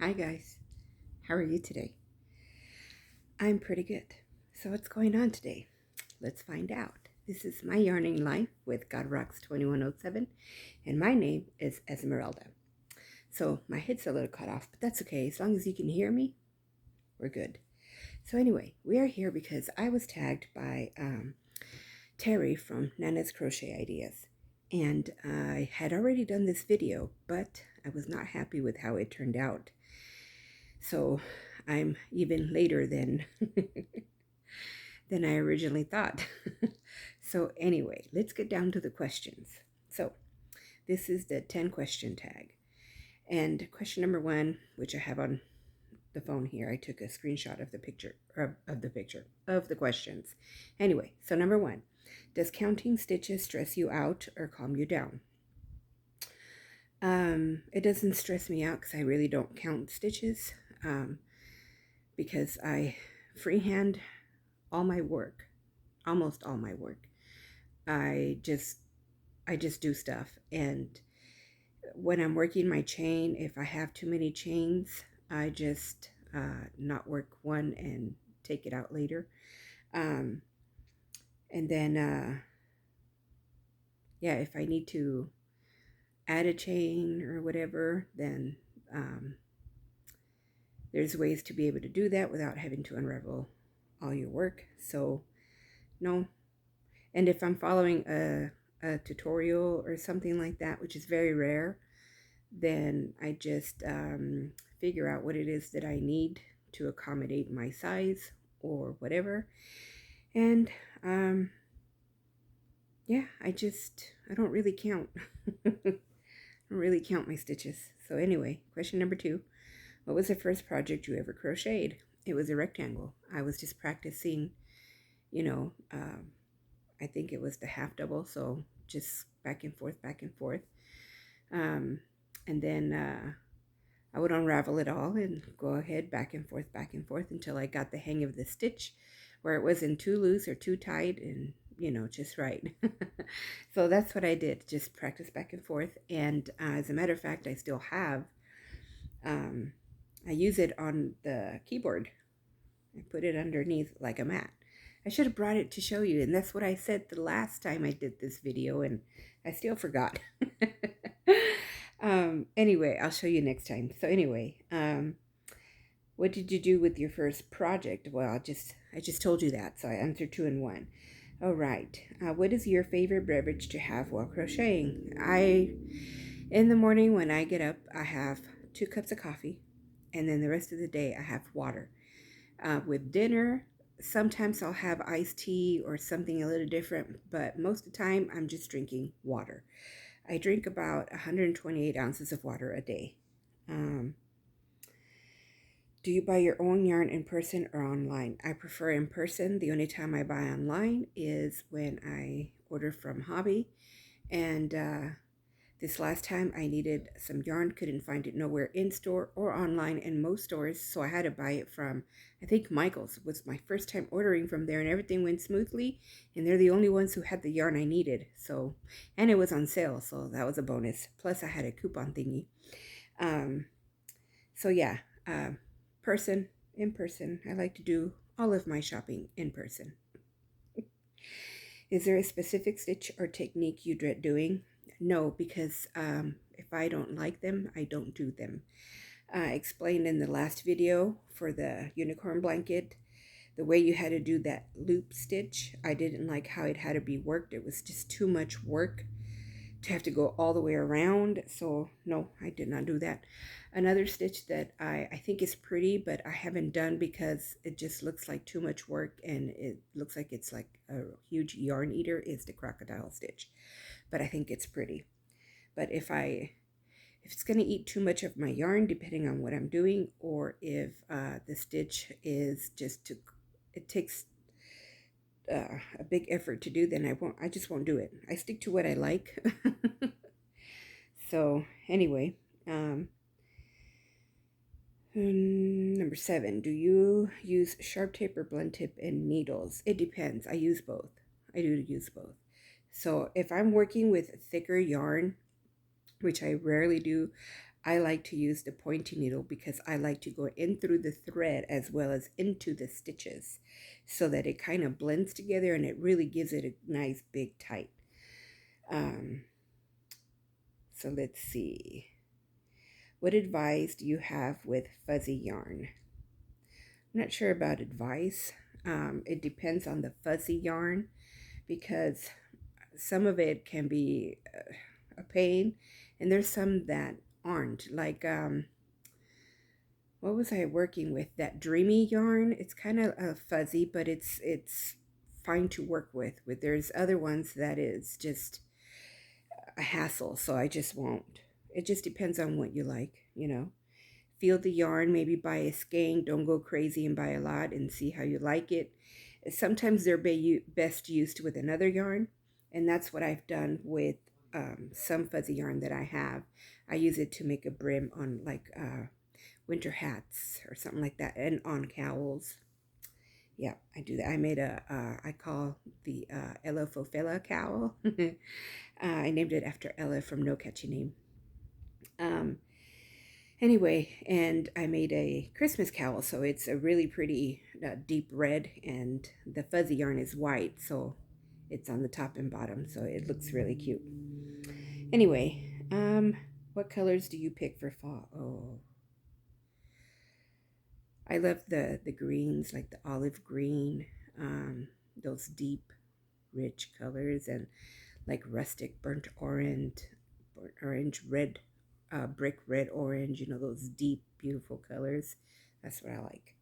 Hi guys, how are you today? I'm pretty good. So what's going on today? Let's find out. This is my yarning life with godrocks2107 and my name is Esmeralda. So my head's a little cut off, but that's okay. As long as you can hear me, we're good. So anyway, we are here because I was tagged by Terry from Nana's Crochet Ideas. And I had already done this video, but I was not happy with how it turned out. So I'm even later than than I originally thought. So anyway, let's get down to the questions. So this is the 10 question tag. And question number 1, which I have on the phone here, I took a screenshot of the picture of the questions. Anyway, so number 1, does counting stitches stress you out or calm you down? It doesn't stress me out because I really don't count stitches. Because I freehand all my work, almost all my work. I just do stuff, and when I'm working my chain, if I have too many chains, I just not work one and take it out later. And then yeah, if I need to add a chain or whatever, then there's ways to be able to do that without having to unravel all your work. So no. And if I'm following a tutorial or something like that, which is very rare, then I just figure out what it is that I need to accommodate my size or whatever. And yeah, I don't really count. I don't really count my stitches. So anyway, question number 2. What was the first project you ever crocheted? It was a rectangle. I was just practicing, you know, I think it was the half double, so just back and forth, back and forth. And then I would unravel it all and go ahead back and forth until I got the hang of the stitch where it wasn't too loose or too tight and, just right. So that's what I did, just practice back and forth. And as a matter of fact, I still have, I use it on the keyboard. I put it underneath like a mat. I should have brought it to show you, and that's what I said the last time I did this video, and I still forgot. Anyway, I'll show you next time. So anyway, what did you do with your first project? Well, I just told you that, so I answered 2 in 1. All right. What is your favorite beverage to have while crocheting? In the morning when I get up, I have 2 cups of coffee, and then the rest of the day I have water. With dinner, sometimes I'll have iced tea or something a little different, but most of the time I'm just drinking water. I drink about 128 ounces of water a day. Do you buy your own yarn in person or online? I prefer in person. The only time I buy online is when I order from Hobby. And this last time I needed some yarn, couldn't find it nowhere in store or online in most stores, so I had to buy it from, I think Michael's. It was my first time ordering from there, and everything went smoothly, and they're the only ones who had the yarn I needed. So, and it was on sale, so that was a bonus. Plus I had a coupon thingy. So yeah, in person. I like to do all of my shopping in person. Is there a specific stitch or technique you dread doing? No, because if I don't like them, I don't do them. Explained in the last video for the unicorn blanket, the way you had to do that loop stitch. I didn't like how it had to be worked. It was just too much work to have to go all the way around. So no, I did not do that. Another stitch that I think is pretty, but I haven't done because it just looks like too much work and it looks like it's like a huge yarn eater, is the crocodile stitch. But I think it's pretty. But if it's going to eat too much of my yarn, depending on what I'm doing, or if the stitch is it takes a big effort to do, then I just won't do it. I stick to what I like. So anyway, number 7, do you use sharp tip or blunt tip and needles? It depends. I use both. I do use both. So if I'm working with thicker yarn, which I rarely do, I like to use the pointy needle because I like to go in through the thread as well as into the stitches so that it kind of blends together and it really gives it a nice big tight. So let's see. What advice do you have with fuzzy yarn? I'm not sure about advice. It depends on the fuzzy yarn because some of it can be a pain, and there's some that aren't. Like, what was I working with? That dreamy yarn. It's kind of fuzzy, but it's fine to work with. But there's other ones that is just a hassle, so I just won't. It just depends on what you like, you know. Feel the yarn, maybe buy a skein. Don't go crazy and buy a lot, and see how you like it. Sometimes they're best used with another yarn, and that's what I've done with some fuzzy yarn that I have. I use it to make a brim on like winter hats or something like that, and on cowls. Yeah, I do that. I made I call the Ella Fofella cowl. I named it after Ella from No Catchy Name. Anyway, and I made a Christmas cowl, so it's a really pretty deep red, and the fuzzy yarn is white, so it's on the top and bottom, so it looks really cute. Anyway, what colors do you pick for fall? Oh, I love the greens, like the olive green, those deep, rich colors, and like rustic burnt orange, red, brick red orange, you know, those deep, beautiful colors. That's what I like.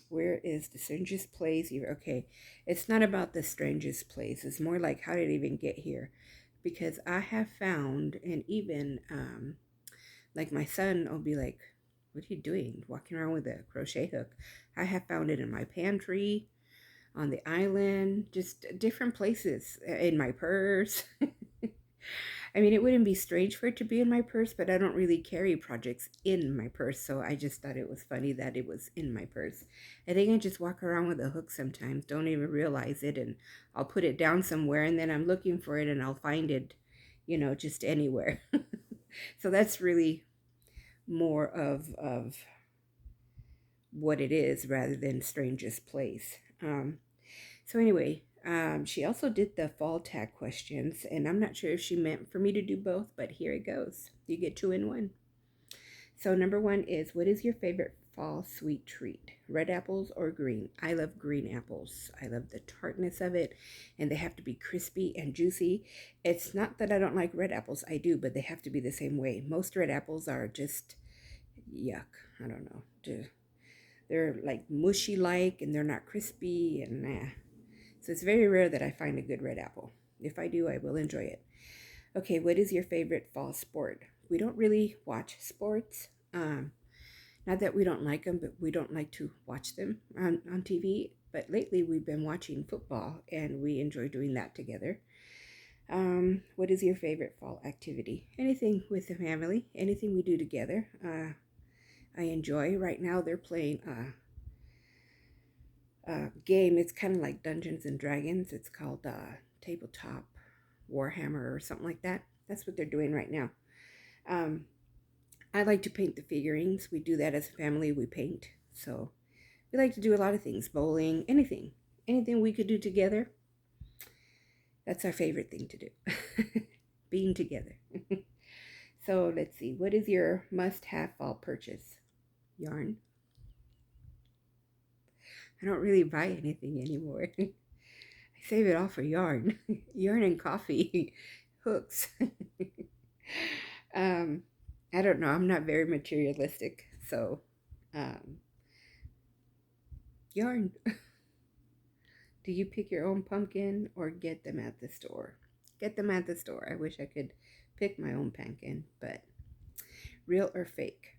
Where is the strangest place? Okay, it's not about the strangest place. It's more like, how did it even get here? Because I have found, and even like my son will be like, what are you doing? Walking around with a crochet hook. I have found it in my pantry, on the island, just different places, in my purse. I mean, it wouldn't be strange for it to be in my purse, but I don't really carry projects in my purse, so I just thought it was funny that it was in my purse. I think I just walk around with a hook sometimes, don't even realize it, and I'll put it down somewhere, and then I'm looking for it, and I'll find it, you know, just anywhere. So that's really more of what it is rather than strangest place. So anyway, she also did the fall tag questions, and I'm not sure if she meant for me to do both, but here it goes. You get 2 in 1. So number 1 is, what is your favorite fall sweet treat? Red apples or green? I love green apples. I love the tartness of it, and they have to be crispy and juicy. It's not that I don't like red apples. I do, but they have to be the same way. Most red apples are just yuck. I don't know. They're like mushy like, and they're not crispy, and nah. So it's very rare that I find a good red apple. If I do, I will enjoy it. Okay, what is your favorite fall sport? We don't really watch sports. Not that we don't like them, but we don't like to watch them on TV. But lately we've been watching football, and we enjoy doing that together. What is your favorite fall activity? Anything with the family, anything we do together. I enjoy. Right now they're playing game. It's kind of like Dungeons and Dragons. It's called Tabletop Warhammer or something like that. That's what they're doing right now. I like to paint the figurines. We do that as a family. We paint. So we like to do a lot of things. Bowling, anything we could do together. That's our favorite thing to do. Being together. So let's see. What is your must-have fall purchase? Yarn. I don't really buy anything anymore. I save it all for yarn. Yarn and coffee. Hooks. I don't know. I'm not very materialistic. So, yarn. Do you pick your own pumpkin or get them at the store? Get them at the store. I wish I could pick my own pumpkin, but real or fake?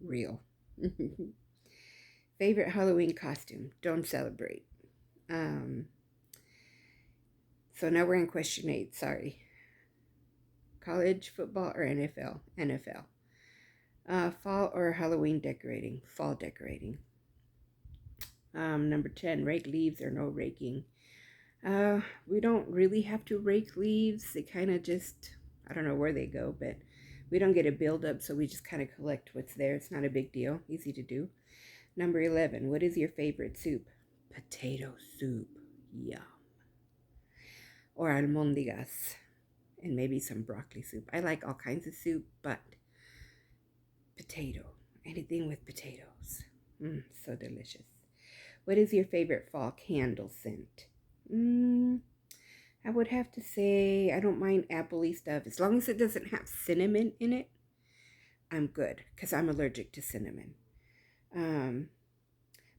Real. Favorite Halloween costume? Don't celebrate. So now we're in question 8. Sorry. College, football, or NFL? NFL. Fall or Halloween decorating? Fall decorating. Number 10, rake leaves or no raking? We don't really have to rake leaves. They kind of just, I don't know where they go, but We don't get a buildup, so we just kind of collect what's there. It's not a big deal. Easy to do. Number 11. What is your favorite soup? Potato soup. Yum. Or almondigas. And maybe some broccoli soup. I like all kinds of soup, but potato. Anything with potatoes. So delicious. What is your favorite fall candle scent? I would have to say I don't mind appley stuff. As long as it doesn't have cinnamon in it, I'm good, because I'm allergic to cinnamon.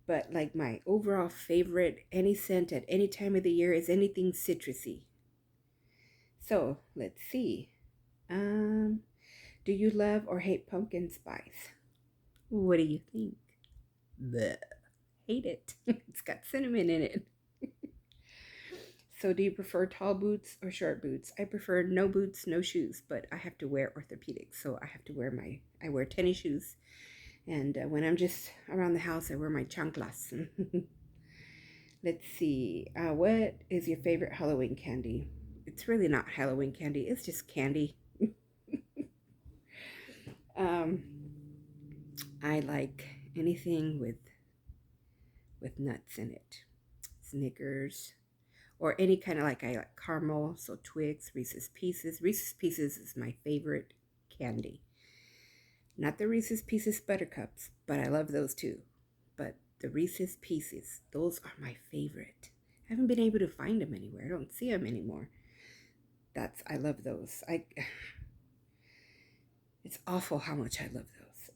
But like my overall favorite, any scent at any time of the year, is anything citrusy. So let's see. Do you love or hate pumpkin spice? What do you think? Blech. Hate it. It's got cinnamon in it. So do you prefer tall boots or short boots? I prefer no boots, no shoes, but I have to wear orthopedics. So I wear tennis shoes. And when I'm just around the house, I wear my chanclas. Let's see. What is your favorite Halloween candy? It's really not Halloween candy. It's just candy. I like anything with nuts in it. Snickers. Or any kind of, I like caramel, so Twix, Reese's Pieces. Reese's Pieces is my favorite candy. Not the Reese's Pieces Buttercups, but I love those too. But the Reese's Pieces, those are my favorite. I haven't been able to find them anywhere. I don't see them anymore. I love those. It's awful how much I love those.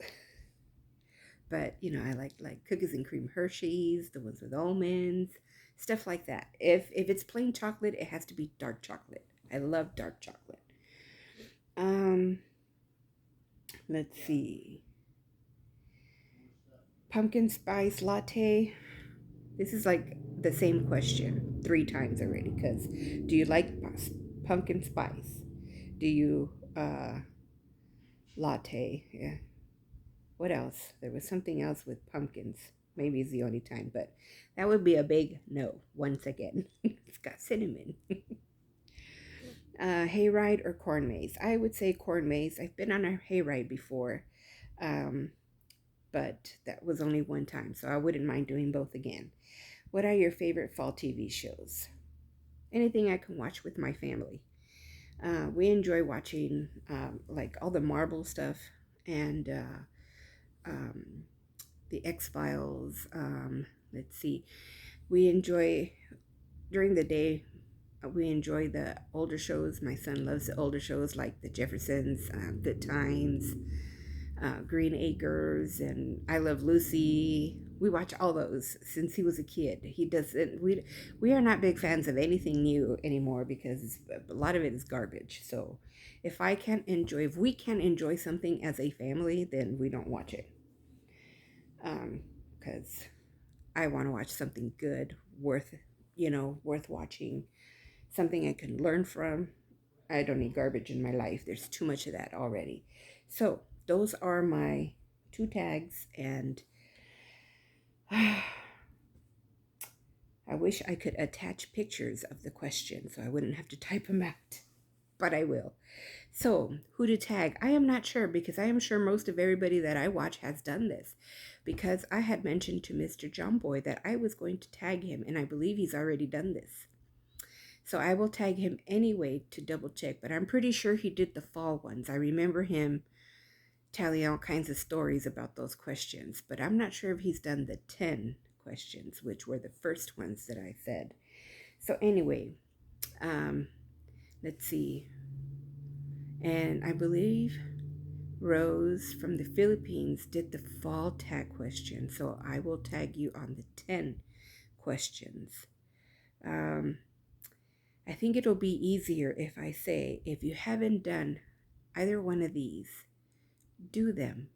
But, I like cookies and cream Hershey's, the ones with almonds, stuff like that. If it's plain chocolate, it has to be dark chocolate. I love dark chocolate. Let's see. Pumpkin spice latte. This is like the same question 3 times already, because do you like pumpkin spice? Do you latte? Yeah. What else? There was something else with pumpkins. Maybe it's the only time, but that would be a big no once again. It's got cinnamon. Hayride or corn maze? I would say corn maze. I've been on a hayride before, but that was only one time, so I wouldn't mind doing both again. What are your favorite fall TV shows? Anything I can watch with my family. We enjoy watching like all the Marvel stuff and the X-Files. Let's see. We enjoy, during the day, we enjoy the older shows. My son loves the older shows like The Jeffersons, Good Times, Green Acres, and I Love Lucy. We watch all those since he was a kid. He doesn't. We are not big fans of anything new anymore because a lot of it is garbage. So if we can't enjoy something as a family, then we don't watch it. Because I want to watch something good, worth watching, something I can learn from. I don't need garbage in my life. There's too much of that already. So those are my 2 tags, and I wish I could attach pictures of the question so I wouldn't have to type them out, but I will. So who to tag? I am not sure, because I am sure most of everybody that I watch has done this, because I had mentioned to Mr. John Boy that I was going to tag him, and I believe he's already done this. So I will tag him anyway to double check, but I'm pretty sure he did the fall ones. I remember him telling all kinds of stories about those questions, but I'm not sure if he's done the 10 questions, which were the first ones that I said. So anyway, let's see. And I believe Rose from the Philippines did the fall tag question, so I will tag you on the 10 questions. I think it'll be easier if I say, if you haven't done either one of these, do them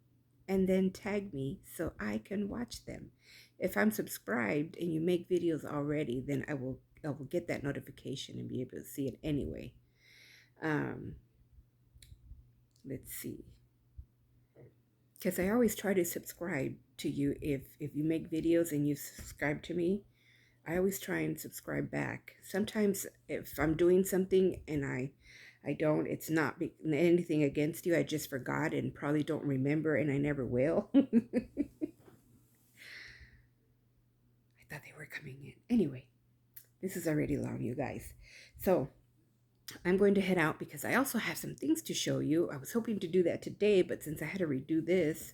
and then tag me so I can watch them. If I'm subscribed and you make videos already, then I will get that notification and be able to see it anyway. Let's see. Because I always try to subscribe to you. If you make videos and you subscribe to me, I always try and subscribe back. Sometimes if I'm doing something and I I don't. It's not anything against you. I just forgot and probably don't remember, and I never will. I thought they were coming in. Anyway, this is already long, you guys. So I'm going to head out because I also have some things to show you. I was hoping to do that today, but since I had to redo this,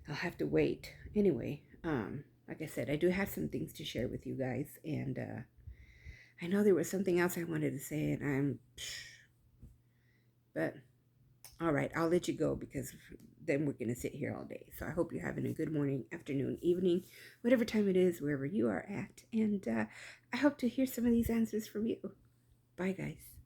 I'll have to wait. Anyway, like I said, I do have some things to share with you guys, and I know there was something else I wanted to say, and but all right, I'll let you go because then we're going to sit here all day. So I hope you're having a good morning, afternoon, evening, whatever time it is, wherever you are at, and I hope to hear some of these answers from you. Bye, guys.